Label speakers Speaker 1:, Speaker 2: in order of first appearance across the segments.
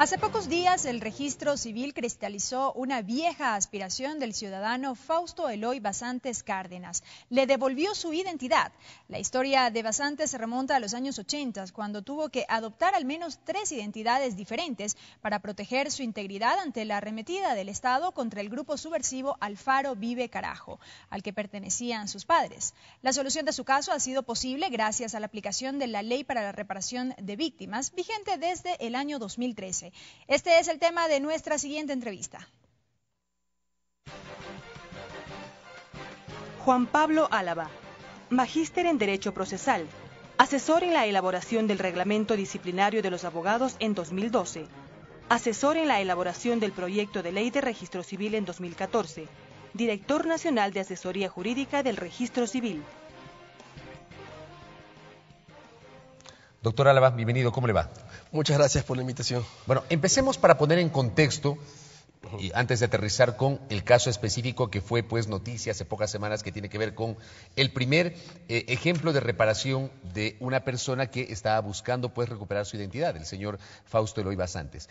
Speaker 1: Hace pocos días, el registro civil cristalizó una vieja aspiración del ciudadano Fausto Eloy Basantes Cárdenas. Le devolvió su identidad. La historia de Basantes se remonta a los años 80, cuando tuvo que adoptar al menos 3 identidades diferentes para proteger su integridad ante la arremetida del Estado contra el grupo subversivo Alfaro Vive Carajo, al que pertenecían sus padres. La solución de su caso ha sido posible gracias a la aplicación de la Ley para la Reparación de Víctimas, vigente desde el año 2013. Este es el tema de nuestra siguiente entrevista.
Speaker 2: Juan Pablo Álava, magíster en Derecho Procesal, asesor en la elaboración del Reglamento Disciplinario de los Abogados en 2012, asesor en la elaboración del Proyecto de Ley de Registro Civil en 2014, director nacional de Asesoría Jurídica del Registro Civil.
Speaker 3: Doctor Álava, bienvenido, ¿cómo le va?
Speaker 4: Muchas gracias por la invitación.
Speaker 3: Bueno, empecemos para poner en contexto, y antes de aterrizar con el caso específico que fue pues noticia hace pocas semanas, que tiene que ver con el primer ejemplo de reparación de una persona que estaba buscando pues recuperar su identidad, el señor Fausto Eloy Basantes.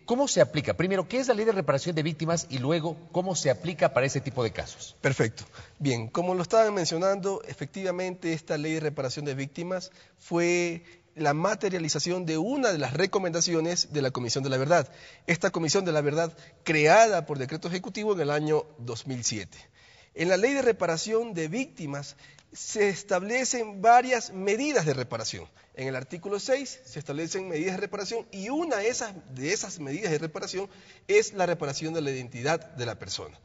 Speaker 3: ¿Cómo se aplica? Primero, ¿qué es la Ley de Reparación de Víctimas? Y luego, ¿cómo se aplica para ese tipo de casos?
Speaker 4: Perfecto. Bien, como lo estaban mencionando, efectivamente esta Ley de Reparación de Víctimas fue la materialización de una de las recomendaciones de la Comisión de la Verdad. Esta Comisión de la Verdad, creada por decreto ejecutivo en el año 2007. En la Ley de Reparación de Víctimas se establecen varias medidas de reparación. En el artículo 6 se establecen medidas de reparación y una de esas medidas de reparación es la reparación de la identidad de la persona.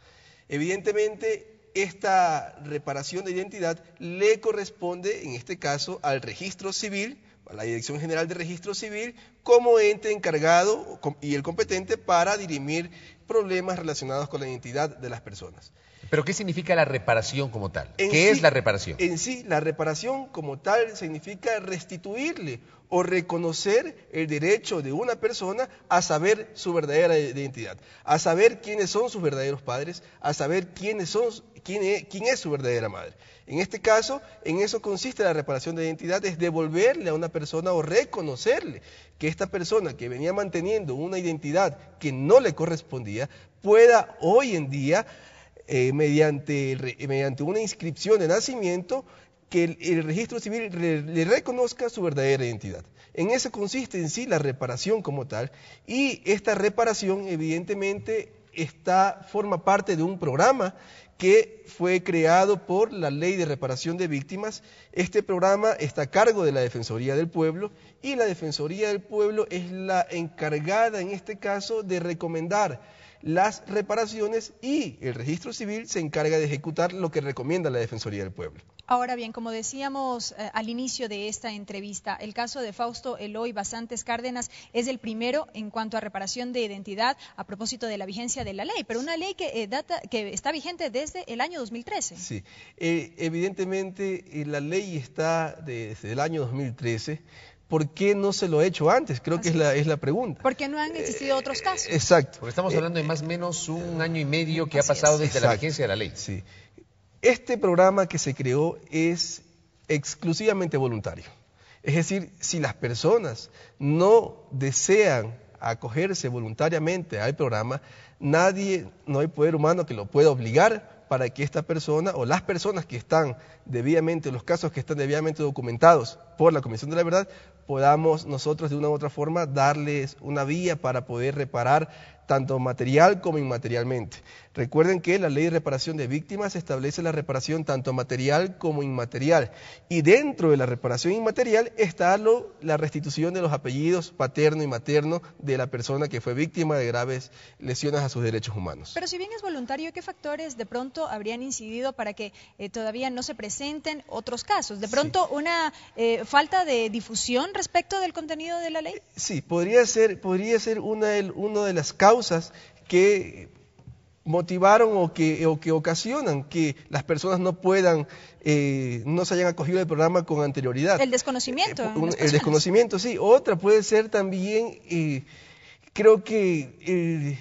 Speaker 4: Evidentemente, esta reparación de identidad le corresponde, en este caso, al Registro Civil, a la Dirección General de Registro Civil, como ente encargado y el competente para dirimir problemas relacionados con la identidad de las personas.
Speaker 3: ¿Pero qué significa la reparación como tal? ¿Qué es la reparación?
Speaker 4: En sí, la reparación como tal significa restituirle o reconocer el derecho de una persona a saber su verdadera identidad, a saber quiénes son sus verdaderos padres, a saber quién es su verdadera madre. En este caso, en eso consiste la reparación de identidad, es devolverle a una persona o reconocerle que esta persona que venía manteniendo una identidad que no le correspondía, pueda hoy en día, mediante una inscripción de nacimiento, que el registro civil le reconozca su verdadera identidad. En eso consiste en sí la reparación como tal, y esta reparación evidentemente forma parte de un programa que fue creado por la Ley de Reparación de Víctimas. Este programa está a cargo de la Defensoría del Pueblo, y la Defensoría del Pueblo es la encargada en este caso de recomendar las reparaciones, y el Registro Civil se encarga de ejecutar lo que recomienda la Defensoría del Pueblo.
Speaker 1: Ahora bien, como decíamos al inicio de esta entrevista, el caso de Fausto Eloy Basantes Cárdenas es el primero en cuanto a reparación de identidad a propósito de la vigencia de la ley, pero una ley que está vigente desde el año 2013.
Speaker 4: Sí, evidentemente la ley está desde el año 2013. ¿Por qué no se lo ha hecho antes? Creo que es la pregunta.
Speaker 1: Porque no han existido otros casos.
Speaker 4: Exacto.
Speaker 3: Porque estamos hablando de más o menos un año y medio que ha pasado desde la vigencia de la ley.
Speaker 4: Sí. Este programa que se creó es exclusivamente voluntario. Es decir, si las personas no desean acogerse voluntariamente al programa, no hay poder humano que lo pueda obligar para que esta persona o las personas que están debidamente, los casos que están debidamente documentados por la Comisión de la Verdad, podamos nosotros de una u otra forma darles una vía para poder reparar tanto material como inmaterialmente. Recuerden que la Ley de Reparación de Víctimas establece la reparación tanto material como inmaterial, y dentro de la reparación inmaterial está la restitución de los apellidos paterno y materno de la persona que fue víctima de graves lesiones a sus derechos humanos.
Speaker 1: Pero si bien es voluntario, ¿qué factores de pronto habrían incidido para que todavía no se presenten otros casos? ¿De pronto una falta de difusión respecto del contenido de la ley?
Speaker 4: Sí, podría ser una de las causas que motivaron o que ocasionan que las personas no se hayan acogido al programa con anterioridad.
Speaker 1: El desconocimiento.
Speaker 4: El desconocimiento, sí. Otra puede ser también, creo que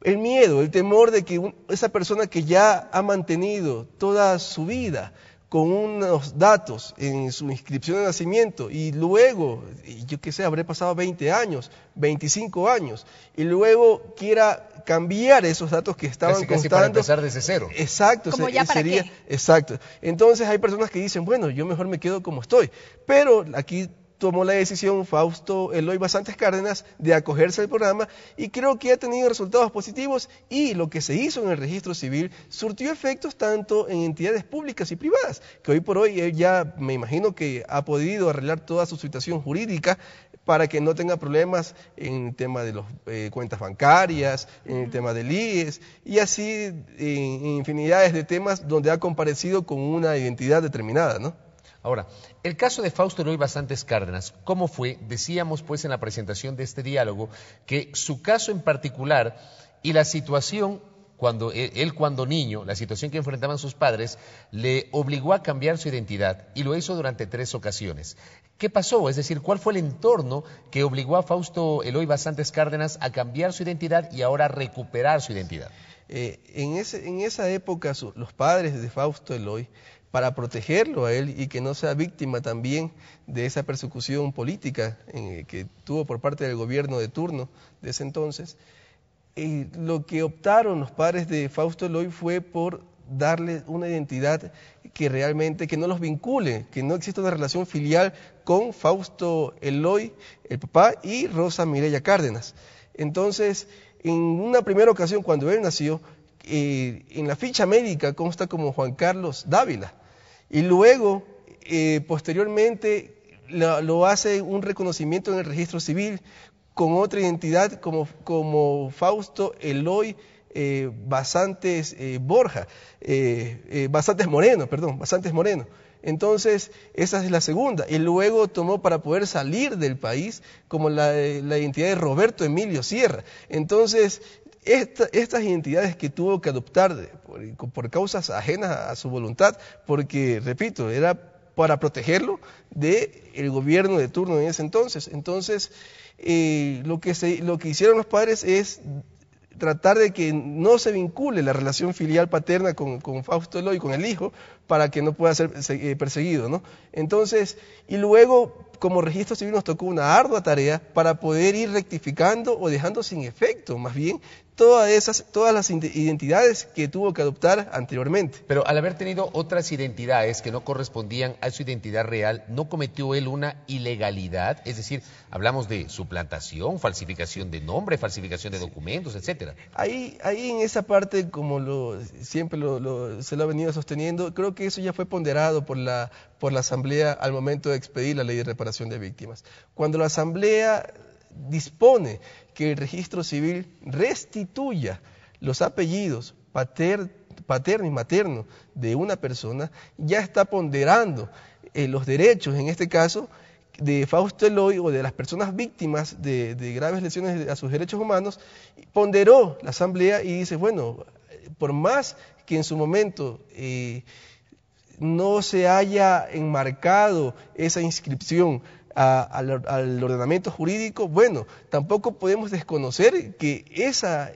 Speaker 4: el miedo, el temor de que esa persona que ya ha mantenido toda su vida con unos datos en su inscripción de nacimiento y luego, yo qué sé, habré pasado 20 años, 25 años, y luego quiera cambiar esos datos que estaban
Speaker 3: casi para empezar desde cero.
Speaker 4: Exacto.
Speaker 1: ¿Como ya para qué?
Speaker 4: Exacto. Entonces hay personas que dicen, bueno, yo mejor me quedo como estoy, pero aquí tomó la decisión Fausto Eloy Basantes Cárdenas de acogerse al programa y creo que ha tenido resultados positivos y lo que se hizo en el registro civil surtió efectos tanto en entidades públicas y privadas, que hoy por hoy él ya me imagino que ha podido arreglar toda su situación jurídica para que no tenga problemas en el tema de las cuentas bancarias, en el tema del IES y así en infinidades de temas donde ha comparecido con una identidad determinada, ¿no?
Speaker 3: Ahora, el caso de Fausto Eloy Basantes Cárdenas, ¿cómo fue? Decíamos pues en la presentación de este diálogo que su caso en particular y la situación cuando niño, la situación que enfrentaban sus padres, le obligó a cambiar su identidad y lo hizo durante 3 ocasiones. ¿Qué pasó? Es decir, ¿cuál fue el entorno que obligó a Fausto Eloy Basantes Cárdenas a cambiar su identidad y ahora recuperar su identidad?
Speaker 4: En esa época los padres de Fausto Eloy, para protegerlo a él y que no sea víctima también de esa persecución política que tuvo por parte del gobierno de turno de ese entonces, lo que optaron los padres de Fausto Eloy fue por darle una identidad que realmente, que no los vincule, que no exista una relación filial con Fausto Eloy, el papá, y Rosa Mireya Cárdenas. Entonces, en una primera ocasión, cuando él nació, en la ficha médica consta como Juan Carlos Dávila, y luego, posteriormente, lo hace un reconocimiento en el registro civil con otra identidad como Fausto Eloy Basantes Basantes Moreno. Entonces, esa es la segunda. Y luego tomó para poder salir del país como la identidad de Roberto Emilio Sierra. Entonces, estas identidades que tuvo que adoptar por causas ajenas a su voluntad, porque, repito, era para protegerlo del gobierno de turno en ese entonces. Entonces, lo que hicieron los padres es tratar de que no se vincule la relación filial paterna con Fausto Eloy, con el hijo, para que no pueda ser perseguido, ¿no? Entonces, y luego, como registro civil nos tocó una ardua tarea para poder ir rectificando o dejando sin efecto, más bien, todas las identidades que tuvo que adoptar anteriormente.
Speaker 3: Pero al haber tenido otras identidades que no correspondían a su identidad real, ¿no cometió él una ilegalidad? Es decir, hablamos de suplantación, falsificación de nombre, falsificación de documentos, etcétera.
Speaker 4: Ahí en esa parte, como siempre se lo ha venido sosteniendo, creo que eso ya fue ponderado por la Asamblea al momento de expedir la Ley de Reparación de Víctimas. Cuando la Asamblea dispone que el registro civil restituya los apellidos paterno y materno de una persona, ya está ponderando los derechos, en este caso, de Fausto Eloy o de las personas víctimas de graves lesiones a sus derechos humanos. Ponderó la Asamblea y dice, bueno, por más que en su momento no se haya enmarcado esa inscripción al ordenamiento jurídico, bueno, tampoco podemos desconocer que esa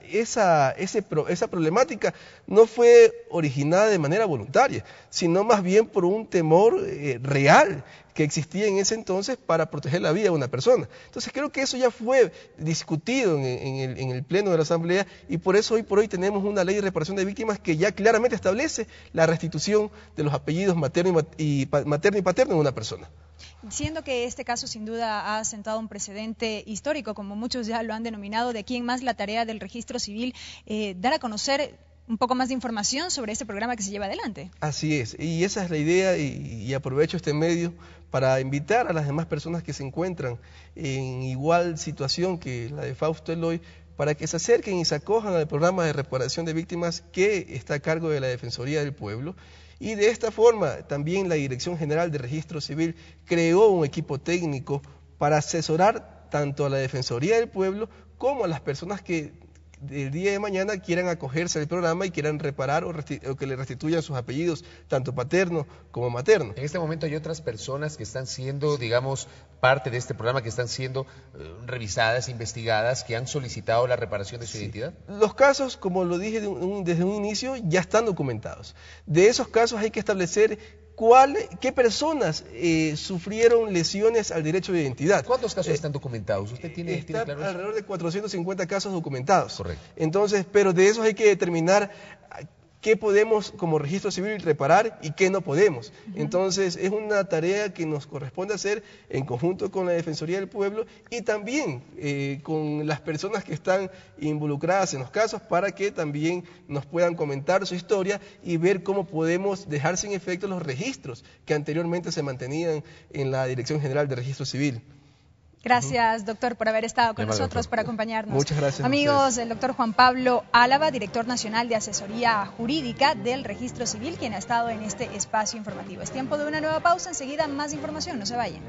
Speaker 4: problemática no fue originada de manera voluntaria, sino más bien por un temor real que existía en ese entonces para proteger la vida de una persona. Entonces creo que eso ya fue discutido en el Pleno de la Asamblea y por eso hoy por hoy tenemos una ley de reparación de víctimas que ya claramente establece la restitución de los apellidos materno y paterno de una persona.
Speaker 1: Siendo que este caso sin duda ha sentado un precedente histórico, como muchos ya lo han denominado, de aquí en más la tarea del registro civil, dar a conocer un poco más de información sobre este programa que se lleva adelante.
Speaker 4: Así es, y esa es la idea y aprovecho este medio para invitar a las demás personas que se encuentran en igual situación que la de Fausto Eloy para que se acerquen y se acojan al programa de reparación de víctimas que está a cargo de la Defensoría del Pueblo. Y de esta forma también la Dirección General de Registro Civil creó un equipo técnico para asesorar tanto a la Defensoría del Pueblo como a las personas que el día de mañana quieran acogerse al programa y quieran reparar o que le restituyan sus apellidos, tanto paterno como materno.
Speaker 3: En este momento hay otras personas que están siendo, digamos, parte de este programa, que están siendo revisadas, investigadas, que han solicitado la reparación de su identidad.
Speaker 4: Los casos, como lo dije desde un inicio, ya están documentados. De esos casos hay que establecer qué personas sufrieron lesiones al derecho de identidad.
Speaker 3: ¿Cuántos casos están documentados? ¿Usted tiene claro eso?
Speaker 4: Alrededor de 450 casos documentados.
Speaker 3: Correcto.
Speaker 4: Entonces, pero de esos hay que determinar qué podemos como registro civil reparar y qué no podemos. Entonces, es una tarea que nos corresponde hacer en conjunto con la Defensoría del Pueblo y también con las personas que están involucradas en los casos para que también nos puedan comentar su historia y ver cómo podemos dejar sin efecto los registros que anteriormente se mantenían en la Dirección General de Registro Civil.
Speaker 1: Gracias, doctor, por haber estado con nosotros, por acompañarnos.
Speaker 4: Muchas gracias.
Speaker 1: Amigos, el doctor Juan Pablo Álava, director nacional de asesoría jurídica del Registro Civil, quien ha estado en este espacio informativo. Es tiempo de una nueva pausa, enseguida más información, no se vayan.